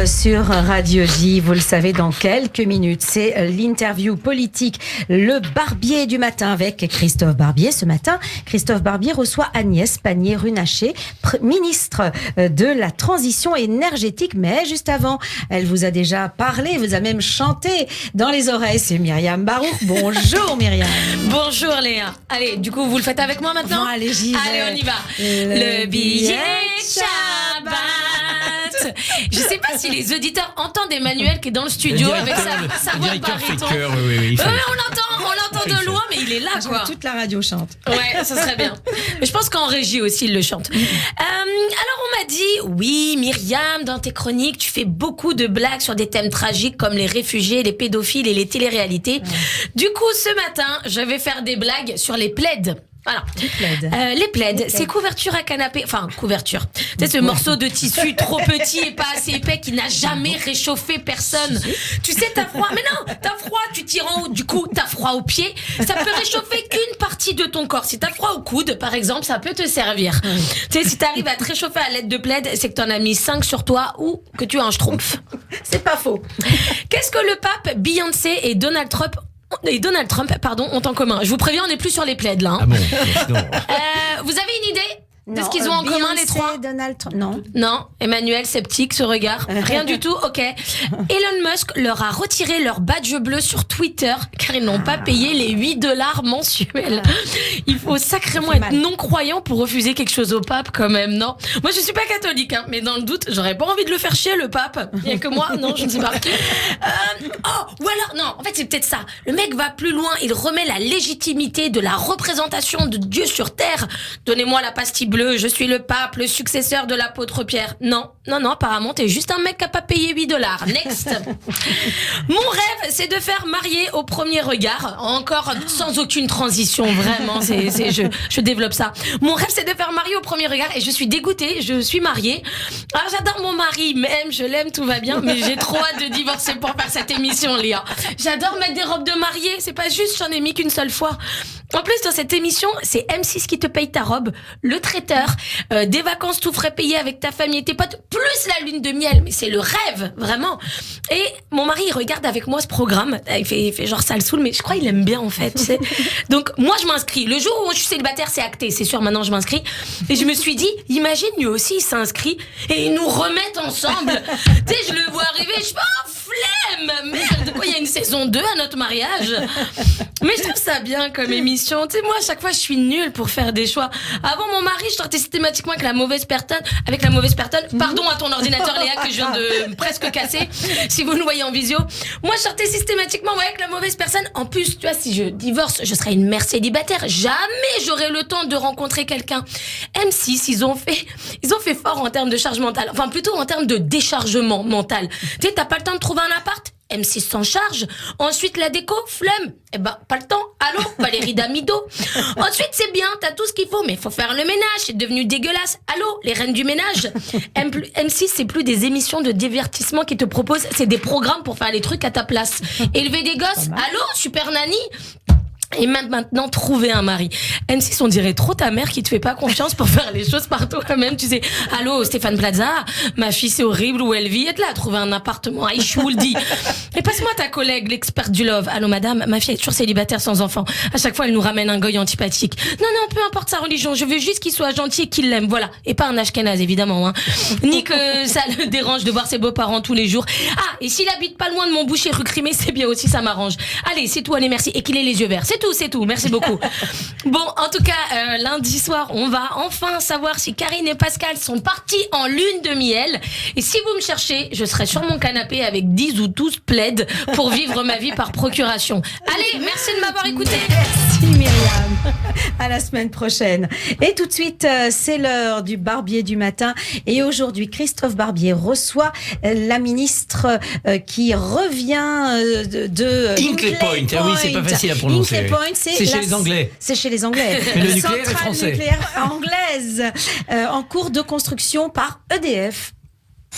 sur Radio J. Vous le savez, dans quelques minutes, c'est l'interview politique, le Barbier du matin avec Christophe Barbier. Ce matin, Christophe Barbier reçoit Agnès Pannier-Runacher, ministre de la Transition énergétique. Mais juste avant, elle vous a déjà parlé, vous a même chanté dans les oreilles. C'est Myriam Barouk. Bonjour Myriam. Bonjour Léa. Allez, du coup, vous le faites avec moi maintenant ? Bon, allez, j'y vais. Allez, on y va. Le billet de Shabbat. Je sais pas si les auditeurs entendent Emmanuel qui est dans le studio avec sa voix de baryton. Oui, on l'entend de loin, mais il est là, quoi. Toute la radio chante. Ouais, ça serait bien. Mais je pense qu'en régie aussi, il le chante. Alors, on m'a dit, oui, Myriam, dans tes chroniques, tu fais beaucoup de blagues sur des thèmes tragiques comme les réfugiés, les pédophiles et les téléréalités. Ouais. Du coup, ce matin, je vais faire des blagues sur les plaids. Voilà. Les plaids, c'est couverture à canapé, enfin couverture. C'est ce morceau de tissu trop petit et pas assez épais qui n'a jamais réchauffé personne. Tu sais, t'as froid, mais non, t'as froid, tu tires en haut, du coup t'as froid aux pieds. Ça peut réchauffer qu'une partie de ton corps. Si t'as froid au coude, par exemple, ça peut te servir. Tu sais, si t'arrives à te réchauffer à l'aide de plaid, c'est que t'en as mis 5 sur toi ou que tu as un schtroumpf. C'est pas faux. Qu'est-ce que le pape, Beyoncé et Donald Trump ont en commun? Je vous préviens, on n'est plus sur les plaids là. Hein. Ah bon, non. Vous avez une idée de ce qu'ils ont en commun les trois? Donald Trump. Non, Emmanuel, sceptique, ce regard. Rien du tout, ok. Elon Musk leur a retiré leur badge bleu sur Twitter car ils n'ont pas payé les $8 mensuels. Il faut sacrément être non-croyant pour refuser quelque chose au pape quand même, non? Moi, je suis pas catholique, hein, mais dans le doute, j'aurais pas envie de le faire chier, le pape. Il y a que moi? Non, je ne sais pas. Ou alors, non, en fait, c'est peut-être ça. Le mec va plus loin, il remet la légitimité de la représentation de Dieu sur terre. Donnez-moi la pastille bleue, je suis le pape, le successeur de l'apôtre Pierre. Non, apparemment, t'es juste un mec qui a pas payé $8. Next. Mon rêve, c'est de faire marier au premier regard. Encore sans aucune transition, vraiment, je développe ça. Mon rêve, c'est de faire marier au premier regard et je suis dégoûtée, je suis mariée. Alors, j'adore mon mari, même, je l'aime, tout va bien, mais j'ai trop hâte de divorcer pour faire cette émission, Léa. J'adore mettre des robes de mariée, c'est pas juste, j'en ai mis qu'une seule fois. En plus, dans cette émission, c'est M6 qui te paye ta robe, le traiteur, des vacances tout frais payées avec ta famille et tes potes, plus la lune de miel. Mais c'est le rêve, vraiment. Et mon mari, il regarde avec moi ce programme. Il fait genre ça le saoule, mais je crois qu'il aime bien, en fait. Tu sais. Donc, moi, je m'inscris. Le jour où je suis célibataire, c'est acté. C'est sûr, maintenant, je m'inscris. Et je me suis dit, imagine, lui aussi, il s'inscrit et ils nous remettent ensemble. Tu sais, je le vois arriver, je fais, oh, flemme! Merde, quoi, il y a une saison 2 à notre mariage. Mais je trouve ça bien comme émission. Tu sais, moi, à chaque fois, je suis nulle pour faire des choix. Avant mon mari, je sortais systématiquement avec la mauvaise personne. Pardon à ton ordinateur, Léa, que je viens de presque casser. Si vous le voyez en visio. Moi, je sortais systématiquement avec la mauvaise personne. En plus, tu vois, si je divorce, je serais une mère célibataire. Jamais j'aurai le temps de rencontrer quelqu'un. M6, ils ont fait fort en termes de charge mentale. Enfin, plutôt en termes de déchargement mental. Tu sais, t'as pas le temps de trouver un appart? M6 s'en charge. Ensuite, la déco, flemme. Eh ben, pas le temps. Allô, Valérie Damido. Ensuite, c'est bien, t'as tout ce qu'il faut, mais faut faire le ménage. C'est devenu dégueulasse. Allô, les reines du ménage. M6, c'est plus des émissions de divertissement qui te proposent, c'est des programmes pour faire les trucs à ta place. Élever des gosses. Allô, Super Nanny. Et même maintenant, trouver un mari. M6, on dirait trop ta mère qui te fait pas confiance pour faire les choses par toi-même. Tu sais, allô, Stéphane Plaza, ma fille, c'est horrible où elle vit. Aide-la à trouver un appartement. Aïe, je vous le dis. Et passe-moi ta collègue, l'experte du love. Allô, madame, ma fille est toujours célibataire sans enfant. À chaque fois, elle nous ramène un goy antipathique. Non, peu importe sa religion. Je veux juste qu'il soit gentil et qu'il l'aime. Voilà. Et pas un ashkénaze, évidemment, hein. Ni que ça le dérange de voir ses beaux-parents tous les jours. Ah, et s'il habite pas loin de mon boucher rue Crimée, c'est bien aussi, ça m'arrange. Allez, c'est tout, allez, merci. Et qu'il ait les yeux verts. C'est tout, merci beaucoup. Bon, en tout cas, lundi soir, on va enfin savoir si Karine et Pascal sont partis en lune de miel. Et si vous me cherchez, je serai sur mon canapé avec 10 ou 12 plaids pour vivre ma vie par procuration. Allez, merci de m'avoir écouté. Merci Myriam. À la semaine prochaine. Et tout de suite, c'est l'heure du Barbier du matin. Et aujourd'hui, Christophe Barbier reçoit la ministre qui revient de Hinkley Point. Ah oui, c'est pas facile à prononcer. Hinkley Point, c'est chez les Anglais. C'est chez les Anglais. Mais le nucléaire est français. Centrale nucléaire anglaise en cours de construction par EDF.